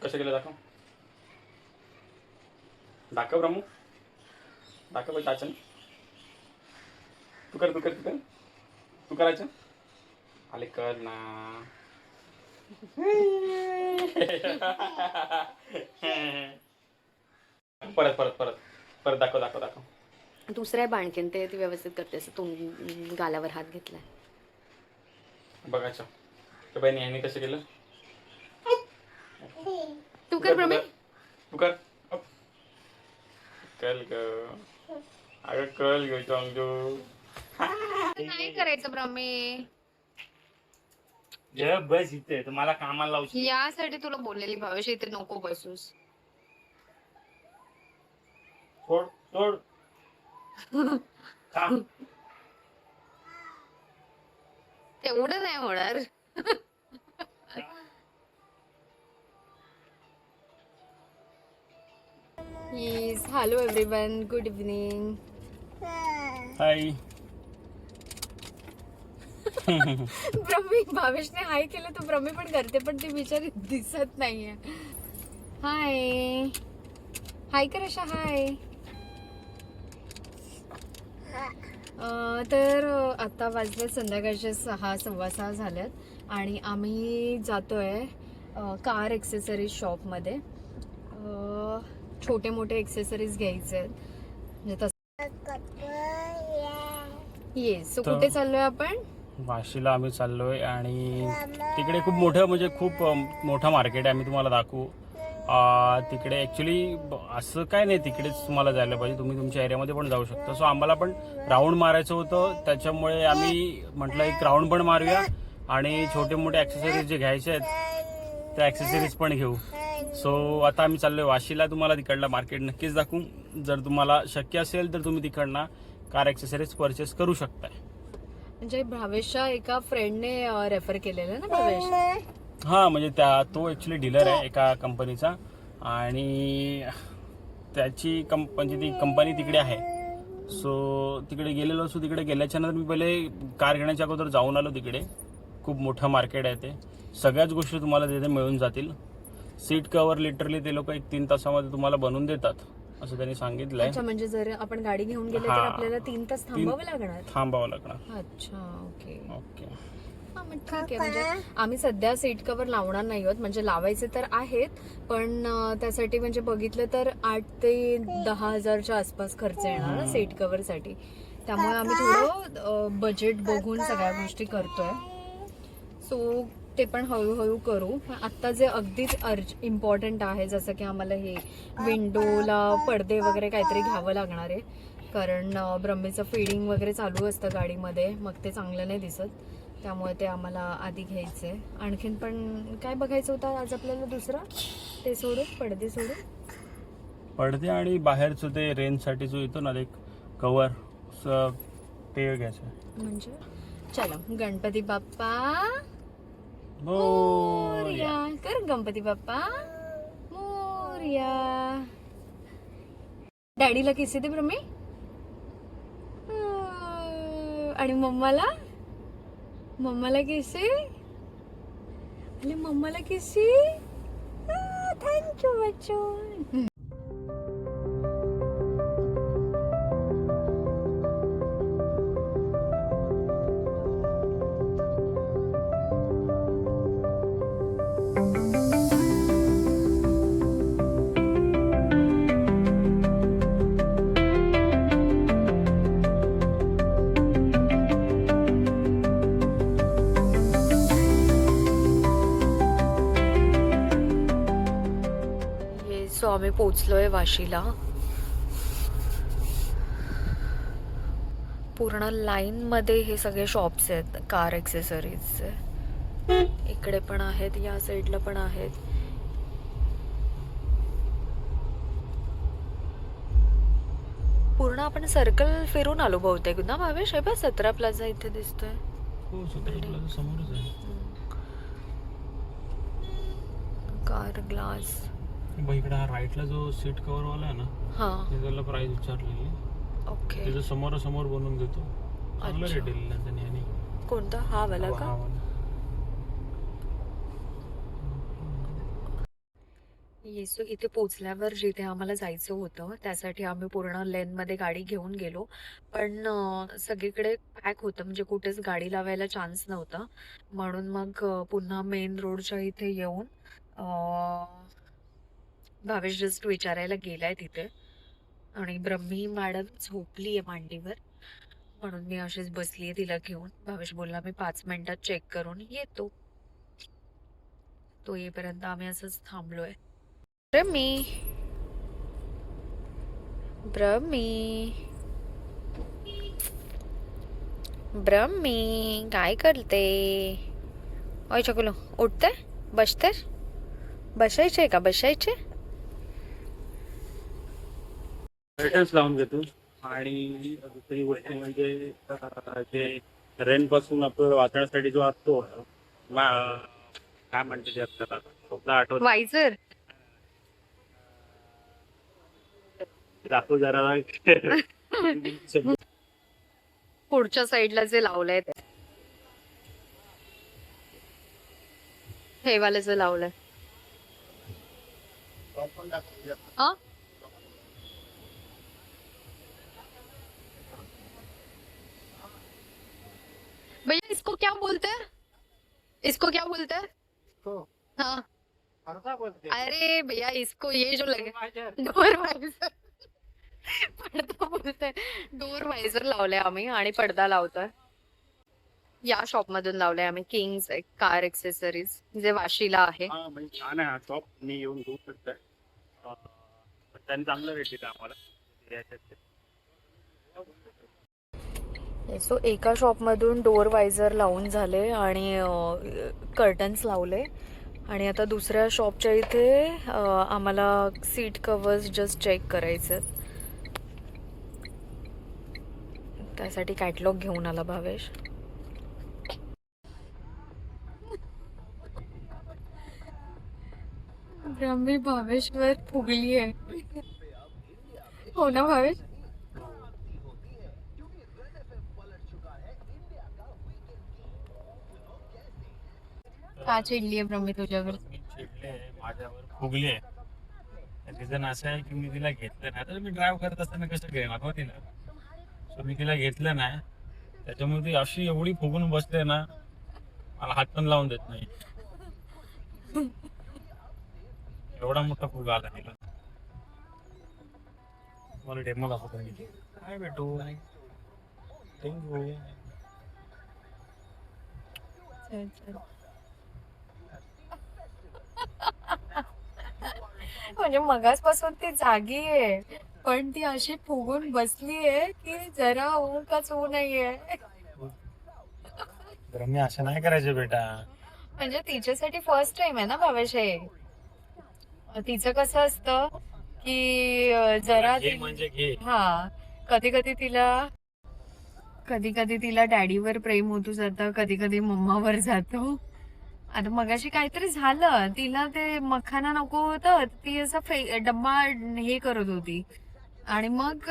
कसं केलं दाखव. दाखव ब्रह्मू, दाखव बाई चाचणी. तू कर तू कर तू कर तू करायचं. आले कर ना. परत परत परत परत दाखव दाखव दाखव. दुसऱ्या बाणकीन ते ती व्यवस्थित करते असं तोंड गालावर हात घेतलाय. बघायचं तर बहिणी ह्याने कसं केलं. तू कर प्रमे. तू कर. कल ग अगं कल ग चांगू. नाही करायचं प्रमे. बस इथे तुम्हाला कामाला लावू. यासाठी तुला बोललेली भावेश इथे नको बसूस. सोड सोड. तेवढं नाही होणार. Yes hello everyone, good evening. Hi. Brahmi भावेशने हाय केलं तर ब्रह्मी पण करते पण ती बिचारी दिसत नाहीये. हाय हाय कर अशा हाय. तर आता वाजले संध्याकाळचे 6:15 झाल्यात आणि आम्ही जातोय कार एक्सेसरीज शॉपमध्ये. छोटे मोठे एक्सेसरीज घ्यायचे आहेत म्हणजे तसं. येस. सो कुठे चाललोय आपण? वाशीला आम्ही चाललोय आणि तिकडे खूप मोठं म्हणजे खूप मोठं मार्केट आहे. आम्ही तुम्हाला दाखवू. तिकडे ॲक्च्युली असं काय नाही तिकडेच तुम्हाला जायला पाहिजे, तुम्ही तुमच्या एरियामध्ये पण जाऊ शकता. सो आम्हाला पण राऊंड मारायचं होतं, त्याच्यामुळे आम्ही म्हटलं एक राऊंड पण मारूया आणि छोटे मोठे ॲक्सेसरीज जे घ्यायचे आहेत त्या ॲक्सेसरीज पण घेऊ. सो आता आम्ही चाललोय वाशीला. तुम्हाला तिकडला मार्केट नक्कीच दाखवू. जर तुम्हाला शक्य असेल तर तुम्ही तिकडनं कार ॲक्सेसरीज परचेस करू शकताय. म्हणजे भावेशच्या एका फ्रेंडने रेफर केलेलं ना भावेश? हां, म्हणजे तो ॲक्च्युली डीलर आहे एका कंपनीचा आणि त्याची म्हणजे ती कंपनी तिकडे आहे. सो तिकडे गेलेलो असो. तिकडे गेल्याच्यानंतर मी पहिले कार घेण्याच्या अगोदर जाऊन आलो तिकडे. खूप मोठं मार्केट आहे ते. सगळ्याच गोष्टी तुम्हाला तिथे मिळून जातील. सीट कवर लिटरली ते लोक 1-3 तासामध्ये तुम्हाला बनवून देतात असं त्यांनी सांगितलंय. अच्छा, म्हणजे जर आपण गाडी घेऊन गेले तर आपल्याला 3 तास थांबावं लागणार. अच्छा, ओके ओके. हा मग ठीक आहे. म्हणजे आम्ही सध्या सीट कव्हर लावणार नाही आहोत, म्हणजे लावायचे तर आहेत पण त्यासाठी म्हणजे बघितलं तर 8 ते 10 हजारच्या आसपास खर्च येणार ना सीट कव्हर साठी. त्यामुळे आम्ही थोडं बजेट बघून सगळ्या गोष्टी करतोय. सो ते पण हळूहळू करू. आता जे अगदीच इम्पॉर्टंट आहे जसं की आम्हाला हे विंडोला पडदे वगैरे काहीतरी घ्यावं लागणार आहे, कारण ब्रह्मेचं फीडिंग वगैरे चालू असतं गाडीमध्ये, मग ते चांगलं नाही दिसत. त्यामुळे ते आम्हाला आधी घ्यायचं आहे. आणखीन पण काय बघायचं होतं आज आपल्याला दुसरं? ते सोडून पडदे आणि बाहेरचं ते रेंजसाठी जो येतो ना एक कवर ते घ्यायचं. म्हणजे चला गणपती बाप्पा मोरया. कर गणपती बाप्पा मोरया. डॅडीला किसी दे ब्रह्मे आणि मम्माला किसी. आणि मम्माला किसी. थँक्यू बच्चू. सो आम्ही पोचलोय वाशीला. पूर्ण लाईन मध्ये हे सगळे शॉप्स आहेत कार एक्सेसरीजचे. इकडे पण आहेत, या साईडला पण आहेत. पूर्ण आपण सर्कल फिरून आलो बहुतेक ना भावेश. हे बघ 17 प्लाझा इथे दिसतोय. हो 17 प्लाझा समोरच आहे. Car glass. इकडे हा राईटला जो सीट कव्हर वाला आहे ना, त्याला प्राइस विचारलेली. ओके. त्याचं समोरासमोर बनवून देतो. चांगला रेट दिलेला त्यांनी. कोणता? हा वाला का? येसो इथे पोचल्यावर जिथे आम्हाला जायचं होतं त्यासाठी आम्ही पूर्ण लेनमध्ये गाडी घेऊन गेलो. पण सगळीकडे पॅक होतं, म्हणजे कुठेच गाडी लावायला चान्स नव्हता. म्हणून मग पुन्हा मेन रोडच्या इथे येऊन अ, भावेश जस्ट विचारायला गेलाय तिथे. आणि ब्रह्मी मॅडम झोपलीये मांडीवर, म्हणून मी अशीच बसलीये तिला घेऊन. भावेश बोलला मी 5 मिनिटात चेक करून येतो. तो येईपर्यंत आम्ही असंच थांबलोय. ब्रह्मी, ब्रह्मी, ब्रह्मी, काय करते? ओय चकुलो, उठते? बसते? बसायचे का? बसायचे? कर्टन्स लावून घेतो. आणि दुसरी गोष्ट म्हणजे जे रेन पासून आपलं वाचण्यासाठी जो असतो काय म्हणते ते आपल्याला शब्द आठवत वायझर. दाखव जरा. पुढच्या साईडला जे लावलंय ते, हे वाले जे लावलंय. हा? भैया इसको क्या बोलते हैं? इसको क्या बोलते हैं? हाँ, अरे भैया इसको ये जो लगे डोर वायझर. पडदा बोलतोय. डोर वायझर लावलाय आम्ही आणि पडदा लावतोय. या शॉप मधून लावलंय आम्ही, किंग्स कार एक्सेसरीज, जे वाशीला आहे. म्हणजे छान आहे हा शॉप. मी येऊन घेऊ शकतोय. त्यांनी चांगलं रेट दिला आम्हाला. सो एका शॉप मधून डोर वायझर लावून झाले आणि कर्टन्स लावले. आणि आता दुसऱ्या शॉपच्या इथे आम्हाला सीट कव्हर्स जस्ट चेक करायचे. त्यासाठी कॅटलॉग घेऊन आला भावेश. ब्रह्मी भावेशवर फुगली आहे. हो ना भावेश? का चिडली आहे ब्रह्मी तुझ्यावर? चिडले माझ्यावर, फुगली आहे. रिझन असं आहे की मी तिला घेतलं नाही. तर मी ड्राईव्ह करत असताना कसं घेणार हो तिला. सो मी तिला घेतलं नाही, त्याच्यामुळे ती अशी एवढी फुगून बसते ना, मला हात पण लावून देत नाही. एवढा मोठा फुगा आला तिला. मला डेमो दाखवतो मी. काय भेटू म्हणजे मगासपासून ती जागी आहे, पण ती अशी फुगून बसली आहे की जरा ऊनच ऊन नाहीये. मी असं नाही करायचं बेटा. म्हणजे तिच्यासाठी फर्स्ट टाइम आहे ना भावेश हे. तिचं कसं असतं की जरा म्हणजे घे. हा, कधी कधी तिला डॅडीवर प्रेम होतो जातं, कधी कधी मम्मावर जातो. आता मगाशी काहीतरी झालं, तिला ते मखाना नको होतं, ती असं डब्बा हे करत होती. आणि मग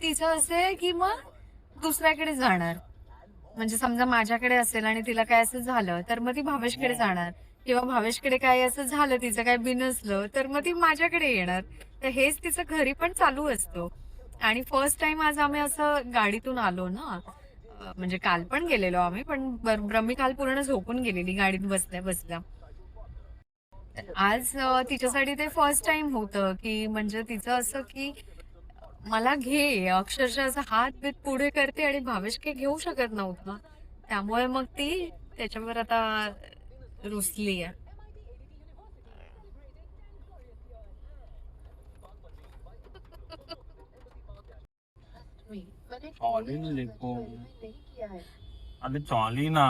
तिचं असं आहे की मग दुसऱ्याकडे जाणार. म्हणजे समजा माझ्याकडे असेल आणि तिला काय असं झालं तर मग ती भावेशकडे जाणार, किंवा भावेशकडे काय असं झालं, तिचं काय बिनसलं तर मग ती माझ्याकडे येणार. तर हेच तिचं घरी पण चालू असतो. आणि फर्स्ट टाइम आज आम्ही असं गाडीतून आलो ना, म्हणजे काल पण गेलेलो आम्ही, पण ब्रह्मी काल पूर्ण झोपून गेलेली गाडीत बसल्या बसल्या. आज तिच्यासाठी ते फर्स्ट टाइम होतं की म्हणजे तिचं असं की मला घे, अक्षरशः असं हात बीत पुढे करते. आणि भावेश काही घेऊ शकत नव्हता, त्यामुळे मग ती त्याच्यावर आता रुसली आहे. अरे चॉली ना,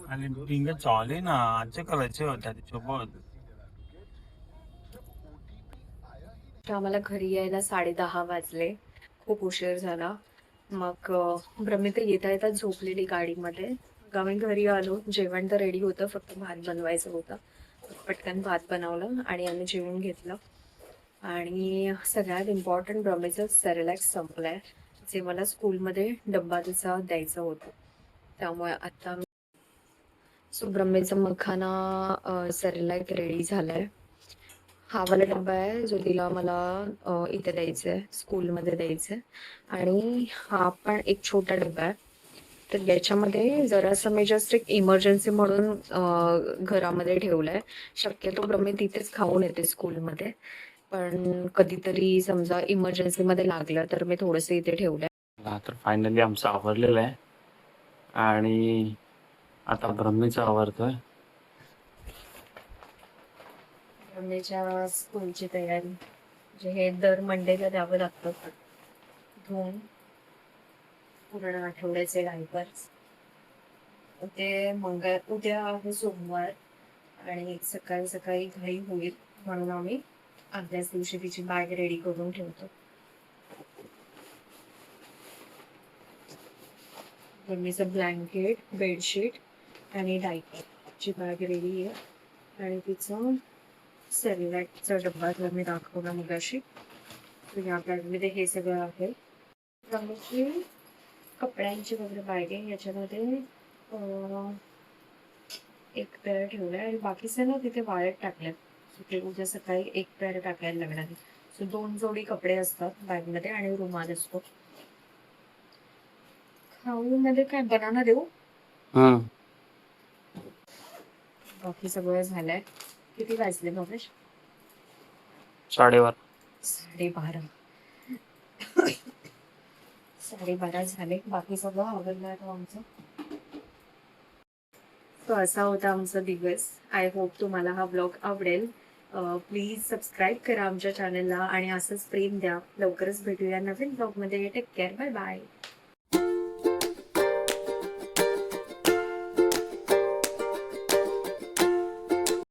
आणि पिंग चॉली ना, आजचे करायचे होत्या तिच्यासोबत. आम्हाला घरी यायला 10:30 वाजले, खूप उशीर झाला. मग ब्रह्मी तर येता येता झोपलेली गाडीमध्ये. मग आम्ही घरी आलो. जेवण तर रेडी होतं, फक्त भात बनवायचं होतं. पटकन भात बनवलं आणि आम्ही जेवून घेतलं. आणि सगळ्यात इम्पॉर्टंट, ब्रह्मीचं सेरेलॅक्स संपलंय, जे मला स्कूलमध्ये डब्बा तिचा द्यायचं होतं. त्यामुळे आता ब्रह्मीचा मखाना सेरेलॅक रेडी झालाय. हा वाला डब्बा आहे जो तिला मला इथे द्यायचा आहे, स्कूलमध्ये द्यायचा आहे. आणि हा पण एक छोटा डब्बा आहे. तर याच्यामध्ये जरासं मी जस्ट एक इमर्जन्सी म्हणून घरामध्ये ठेवलंय. शक्यतो मी तिथेच खाऊन येते स्कूलमध्ये, पण कधीतरी समजा इमर्जन्सी मध्ये लागलं तर मी थोडंसं इथे ठेवलंय. तर फायनली आमचं आवरलेलं आहे आणि आता ब्रह्मीचं आवरतोय. ब्रह्मेच्या स्कूलची तयारी, म्हणजे हे दर मंडेला द्यावं लागतं धुवून पूर्ण आठवड्याचे डायपर्स. उद्या आहे सोमवार आणि सकाळी सकाळी घाई होईल म्हणून आम्ही आदल्याच दिवशी तिची बॅग रेडी करून ठेवतो. मम्मीचं ब्लँकेट, बेडशीट आणि डायपरची बॅग रेडी आहे आणि तिचं सेरेलॅकचा डब्बा जो मी दाखवला मगाशी, तर या बॅगमध्ये हे सगळं आहे. मम्मीची कपड्यांची वगैरे बॅग आहे, याच्यामध्ये एक पेअर ठेवलाय आणि बाकीचे ना तिथे वाळत टाकल्यात. ते उद्या सकाळी एक पेअर टाकायला लागणार आहे. सो 2 जोडी कपडे असतात बॅगमध्ये आणि रुमाल असतो. खाऊमध्ये काय बनाना देऊ? बाकी सगळं झालंय. किती वाजले महेश? 12:30. 12:30. 12:30 झाले. बाकी सगळं आवडलं आहे आमचं. तो असा होता आमचा दिवस. आय होप तुम्हाला हा ब्लॉग आवडेल. प्लीज सबस्क्राईब करा आमच्या चॅनलला आणि असंच प्रेम द्या. लवकरच भेटूया नवीन ब्लॉगमध्ये. Take care. Bye bye.